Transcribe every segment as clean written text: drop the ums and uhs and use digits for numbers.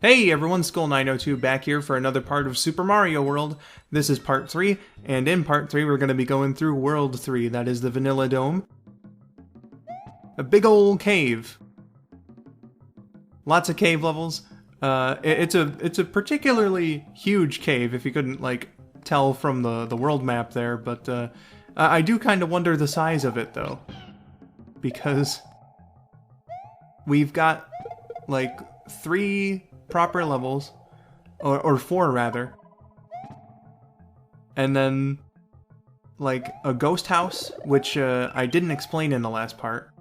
Hey everyone, Skull902 back here for another part of Super Mario World. This is part 3, and in part 3 we're going to be going through World 3, that is the Vanilla Dome. A big old cave. Lots of cave levels. It's a particularly huge cave, if you couldn't, like, tell from the world map there, but I do kind of wonder the size of it, though. Because we've got, like, 3 proper levels, or 4 rather, and then like a ghost house, which I didn't explain in the last part,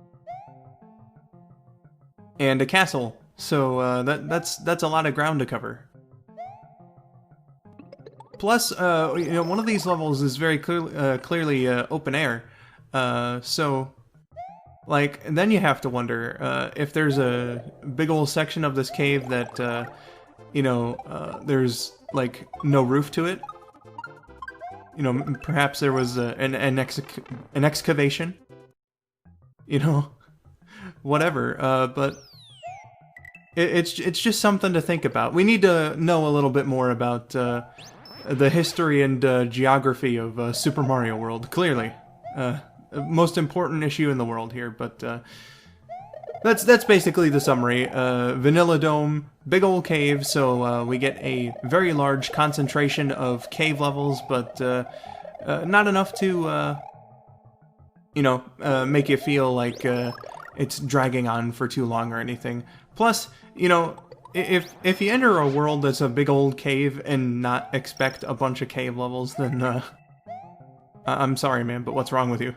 and a castle. So that's a lot of ground to cover. Plus, you know, one of these levels is very clearly open air, so. Like, and then you have to wonder if there's a big old section of this cave that, you know, there's, like, no roof to it. You know, perhaps there was an excavation. You know, whatever. But it's just something to think about. We need to know a little bit more about the history and geography of Super Mario World, clearly. Most important issue in the world here, but that's basically the summary. Vanilla Dome, big old cave, so we get a very large concentration of cave levels, but not enough to, you know, make you feel like it's dragging on for too long or anything. Plus, you know, if you enter a world that's a big old cave and not expect a bunch of cave levels, then I'm sorry, man, but what's wrong with you?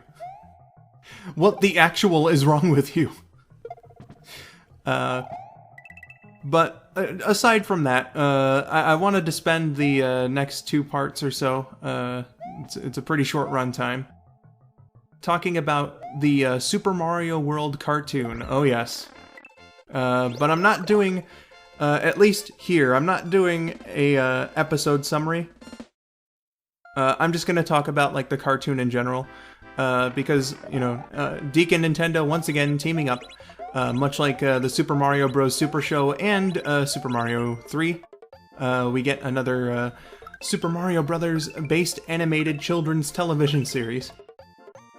What the actual is wrong with you? But aside from that, I wanted to spend the next 2 parts or so, it's a pretty short run time, talking about the Super Mario World cartoon. Oh yes. But I'm not doing, at least here, I'm not doing a episode summary. I'm just going to talk about like the cartoon in general. Because, you know, DiC and Nintendo once again teaming up, much like the Super Mario Bros. Super Show and Super Mario 3. We get another Super Mario Brothers based animated children's television series.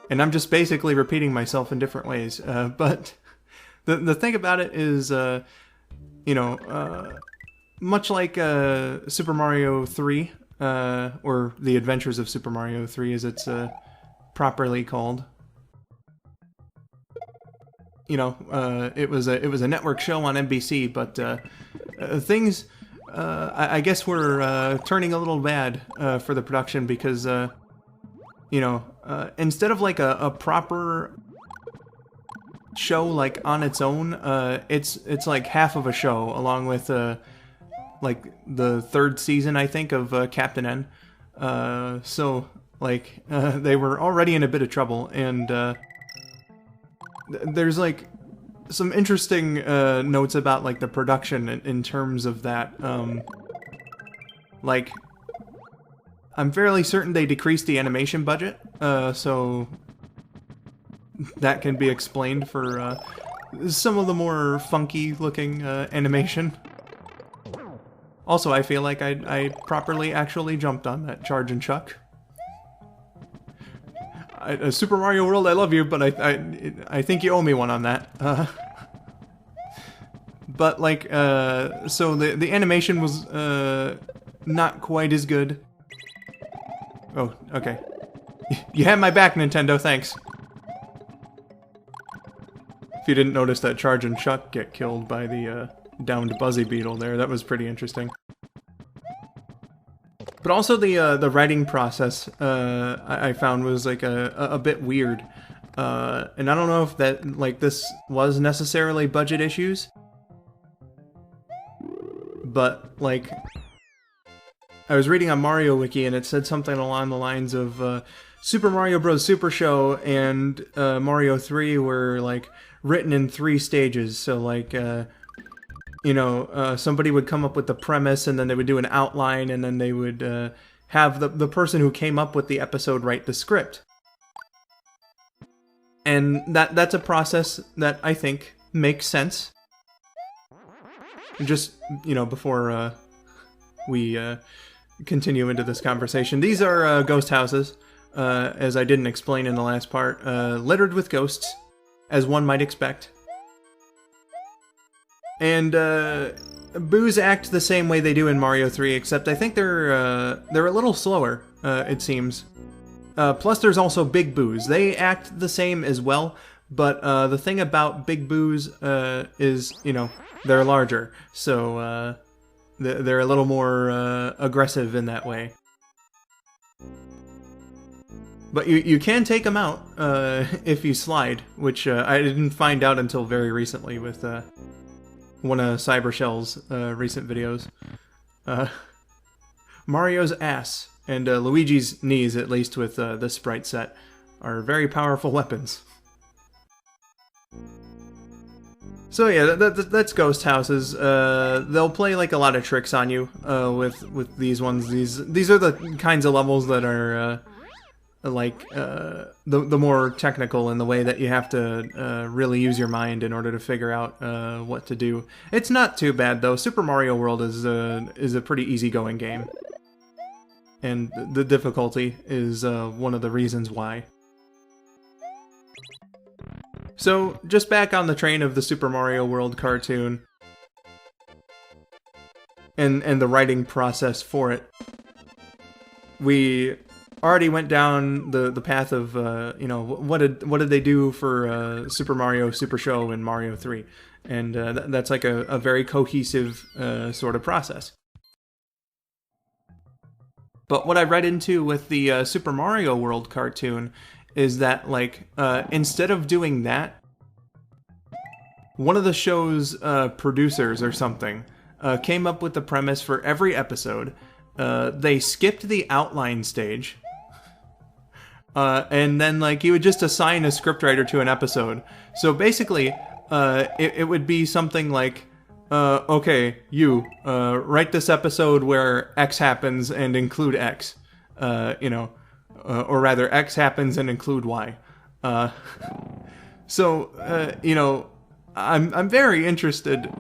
And I'm just basically repeating myself in different ways. But the thing about it is, you know, much like Super Mario 3, or The Adventures of Super Mario 3 as it's properly called. You know, it was a network show on NBC, but things, I guess, were turning a little bad for the production because, you know, instead of like a proper show like on its own, it's like half of a show along with like the 3rd season, I think, of Captain N. So. Like, they were already in a bit of trouble, and there's, like, some interesting notes about, like, the production in terms of that. Like, I'm fairly certain they decreased the animation budget, so that can be explained for some of the more funky-looking animation. Also, I feel like I properly actually jumped on that charge and chuck. Super Mario World, I love you, but I think you owe me one on that. But like, so the animation was not quite as good. Oh, okay. You have my back, Nintendo. Thanks. If you didn't notice that Charge and Chuck get killed by the downed Buzzy Beetle there, that was pretty interesting. But also the writing process I found was like a bit weird, and I don't know if that like this was necessarily budget issues, but like I was reading on Mario Wiki and it said something along the lines of Super Mario Bros. Super Show and Mario 3 were like written in 3 stages, so like. You know, somebody would come up with the premise, and then they would do an outline, and then they would have the person who came up with the episode write the script. And that's a process that I think makes sense. just, you know, before we continue into this conversation, these are ghost houses, as I didn't explain in the last part, littered with ghosts, as one might expect. And boos act the same way they do in Mario 3, except I think they're a little slower, it seems. Plus there's also big boos. They act the same as well, but the thing about big boos is, you know, they're larger, so they're a little more aggressive in that way. But you can take them out if you slide, which I didn't find out until very recently with one of Cybershell's recent videos. Mario's ass and Luigi's knees, at least with this sprite set, are very powerful weapons. So yeah, that's ghost houses. They'll play like a lot of tricks on you with these ones. These are the kinds of levels that are like the more technical in the way that you have to really use your mind in order to figure out what to do. It's not too bad though. Super Mario World is a pretty easygoing game, and the difficulty is one of the reasons why. So, just back on the train of the Super Mario World cartoon, and the writing process for it, we already went down the path of, you know, what did they do for Super Mario Super Show and Mario 3, and that's like a very cohesive sort of process. But what I read into with the Super Mario World cartoon is that, like, instead of doing that, one of the show's producers or something came up with the premise for every episode. They skipped the outline stage, and then, like, you would just assign a scriptwriter to an episode. So basically, it would be something like, okay, you write this episode where X happens and include X, you know. Or rather, X happens and include Y. So, you know, I'm very interested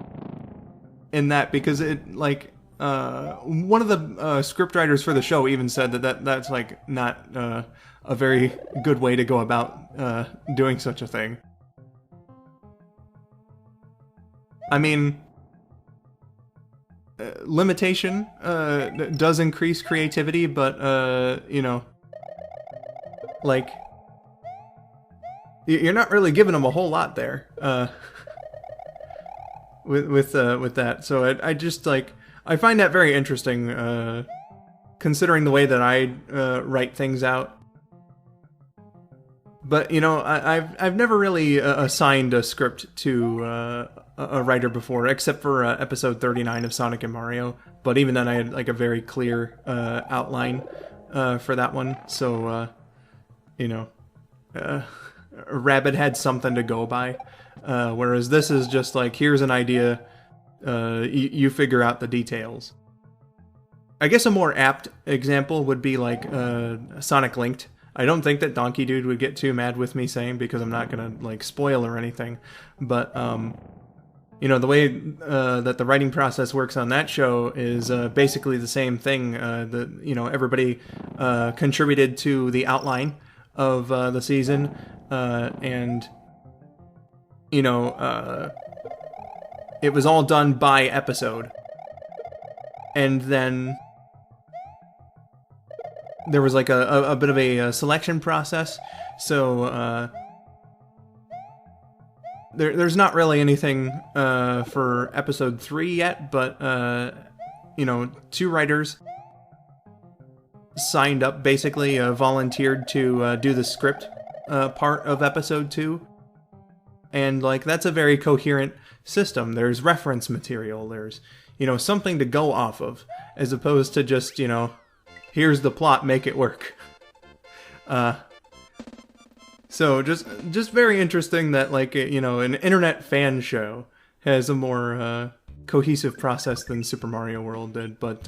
in that because it, like, one of the scriptwriters for the show even said that's like not a very good way to go about doing such a thing. I mean, limitation does increase creativity, but you know, like, you're not really giving them a whole lot there with that. So I just, like, I find that very interesting, considering the way that I write things out. But, you know, I've never really assigned a script to a writer before, except for episode 39 of Sonic and Mario. But even then, I had, like, a very clear outline for that one. So you know, Rabbit had something to go by, whereas this is just like, here's an idea, you figure out the details. I guess a more apt example would be like Sonic Linked. I don't think that Donkey Dude would get too mad with me saying, because I'm not gonna, like, spoil or anything, but you know, the way that the writing process works on that show is basically the same thing. You know, everybody contributed to the outline of the season, and, you know, it was all done by episode. And then there was, like, a bit of a selection process, so there's not really anything for episode 3 yet, but, you know, 2 writers signed up, basically volunteered to do the script part of episode 2, and, like, that's a very coherent system. There's reference material, there's, you know, something to go off of, as opposed to just, you know, here's the plot, make it work. So just very interesting that, like, you know, an internet fan show has a more cohesive process than Super Mario World did, but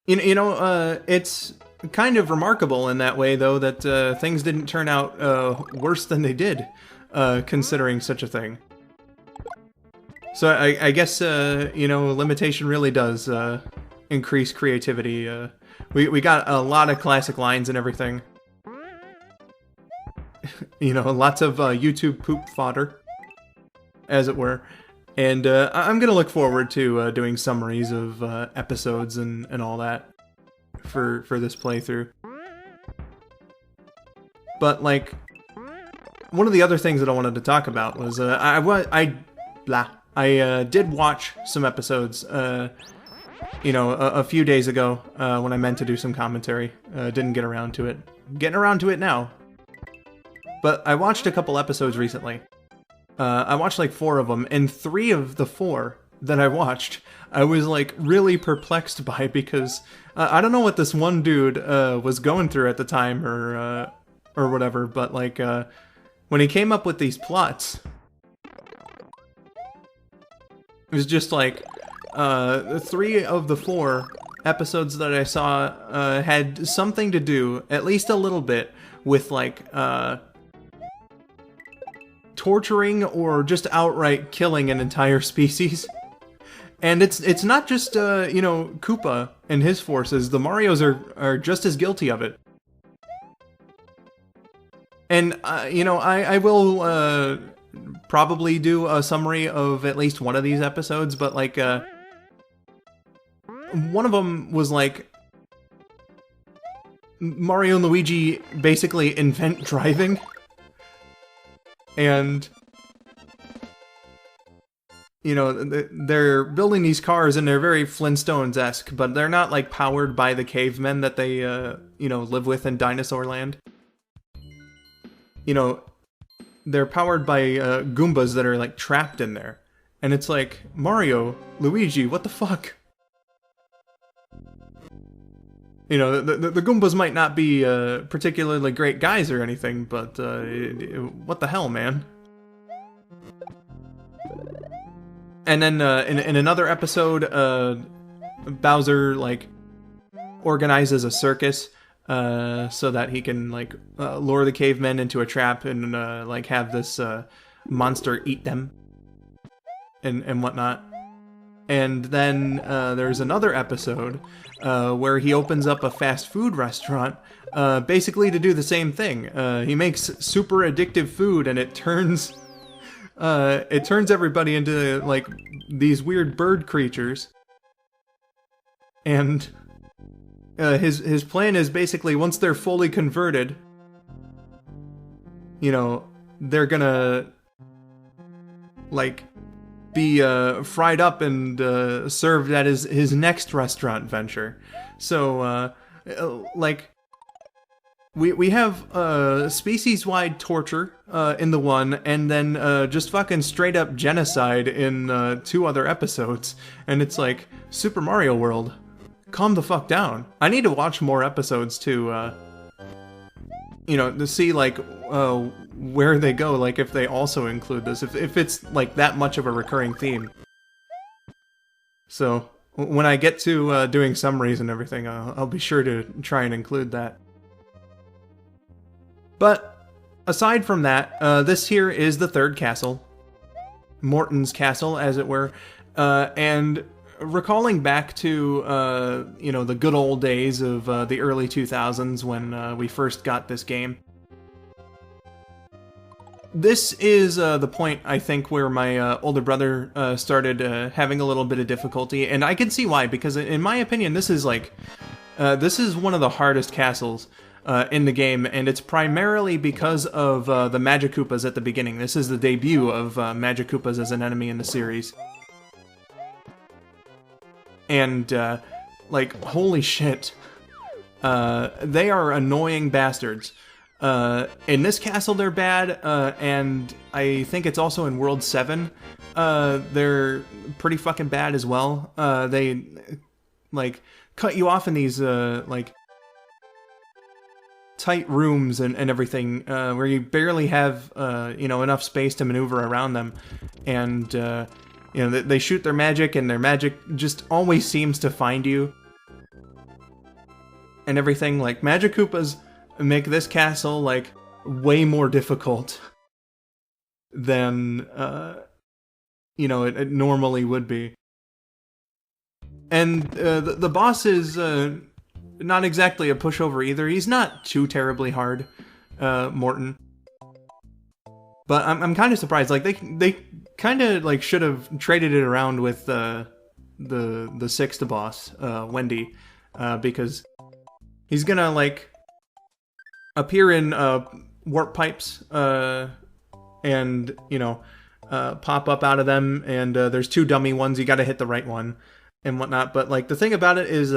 you know, it's kind of remarkable in that way, though, that things didn't turn out worse than they did, considering such a thing. So I guess, limitation really does increase creativity. We got a lot of classic lines and everything. Lots of YouTube poop fodder, as it were. And I'm going to look forward to doing summaries of episodes and all that for this playthrough. But, like, one of the other things that I wanted to talk about was I did watch some episodes, a few days ago when I meant to do some commentary. Didn't get around to it. Getting around to it now. But I watched a couple episodes recently. I watched like 4 of them, and 3 of the 4 that I watched, I was like really perplexed by, because I don't know what this one dude was going through at the time or whatever, but like when he came up with these plots, it was just like 3 of the 4 episodes that I saw had something to do, at least a little bit, with like torturing or just outright killing an entire species. And it's not just Koopa and his forces. The Marios are just as guilty of it. And I will probably do a summary of at least one of these episodes, but like one of them was like Mario and Luigi basically invent driving. And, they're building these cars and they're very Flintstones-esque, but they're not, like, powered by the cavemen that they, live with in Dinosaur Land. They're powered by Goombas that are, like, trapped in there. And it's like, Mario, Luigi, what the fuck? The Goombas might not be particularly great guys or anything, but what the hell, man? And then in another episode, Bowser like organizes a circus so that he can like lure the cavemen into a trap and like have this monster eat them and whatnot. And then there's another episode where he opens up a fast food restaurant, basically to do the same thing. He makes super addictive food, and it turns everybody into like these weird bird creatures. And his plan is basically, once they're fully converted, they're gonna like be fried up and served at his next restaurant venture. So like we have species-wide torture in the one, and then just fucking straight up genocide in 2 other episodes. And it's like, Super Mario World, calm the fuck down. I need to watch more episodes to see like where they go, like if they also include this, if it's like that much of a recurring theme. So when I get to doing summaries and everything, I'll be sure to try and include that. But aside from that, this here is the 3rd castle, Morton's castle, as it were, and recalling back to the good old days of the early 2000s when we first got this game. This is the point, I think, where my older brother started having a little bit of difficulty, and I can see why, because in my opinion, this is like this is one of the hardest castles in the game, and it's primarily because of the Magikoopas at the beginning. This is the debut of Magikoopas as an enemy in the series. And, like, holy shit. They are annoying bastards. In this castle, they're bad, and I think it's also in World 7. They're pretty fucking bad as well. They, like, cut you off in these, like, tight rooms and everything, where you barely have, enough space to maneuver around them. And, they shoot their magic, and their magic just always seems to find you. And everything, like, Magikoopas make this castle, like, way more difficult than it normally would be. And the boss is not exactly a pushover either. He's not too terribly hard, Morton. But I'm kind of surprised. Like they kind of like should have traded it around with the sixth boss, Wendy, because he's gonna like appear in warp pipes and pop up out of them. And there's two dummy ones. You got to hit the right one and whatnot. But like the thing about it is,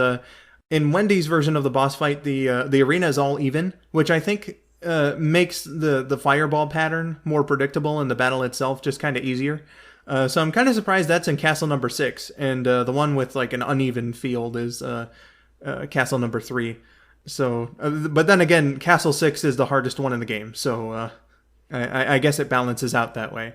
in Wendy's version of the boss fight, the arena is all even, which I think makes the fireball pattern more predictable and the battle itself just kind of easier. So I'm kind of surprised that's in Castle number 6, and the one with like an uneven field is Castle number 3. So, but then again, Castle 6 is the hardest one in the game, so I guess it balances out that way.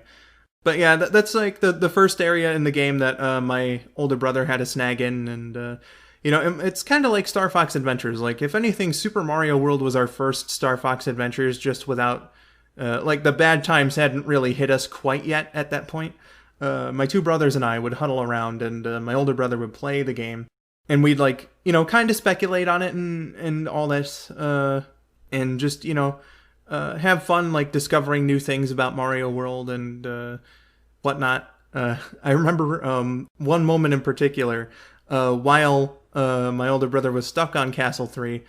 But yeah, that's like the first area in the game that my older brother had a snag in, and it's kind of like Star Fox Adventures. Like, if anything, Super Mario World was our first Star Fox Adventures, just without, like, the bad times hadn't really hit us quite yet at that point. My two brothers and I would huddle around, and my older brother would play the game, and we'd, like, kind of speculate on it and all this, and just, have fun, like, discovering new things about Mario World and whatnot. I remember one moment in particular, while my older brother was stuck on Castle 3,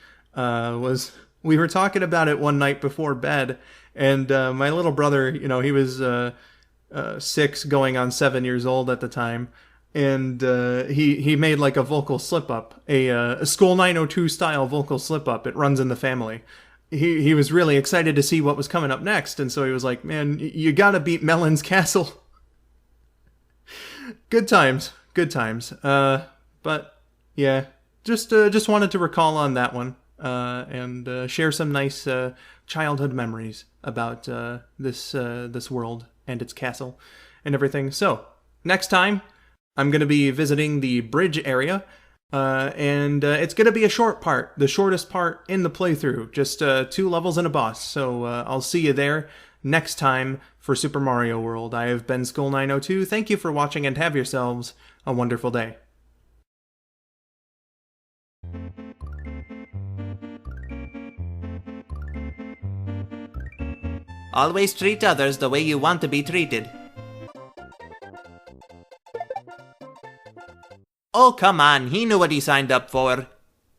we were talking about it one night before bed, and my little brother, he was 6 going on 7 years old at the time, and he made like a vocal slip-up, a School 902 style vocal slip-up. It runs in the family. He was really excited to see what was coming up next, and so he was like, man, you gotta beat Melon's Castle. Good times. But yeah, just wanted to recall on that one, and share some nice childhood memories about this world and its castle and everything. So next time, I'm going to be visiting the bridge area, and it's going to be a short part, the shortest part in the playthrough, just 2 levels and a boss. So I'll see you there next time for Super Mario World. I have been Skull902. Thank you for watching, and have yourselves a wonderful day. Always treat others the way you want to be treated. Oh, come on, he knew what he signed up for.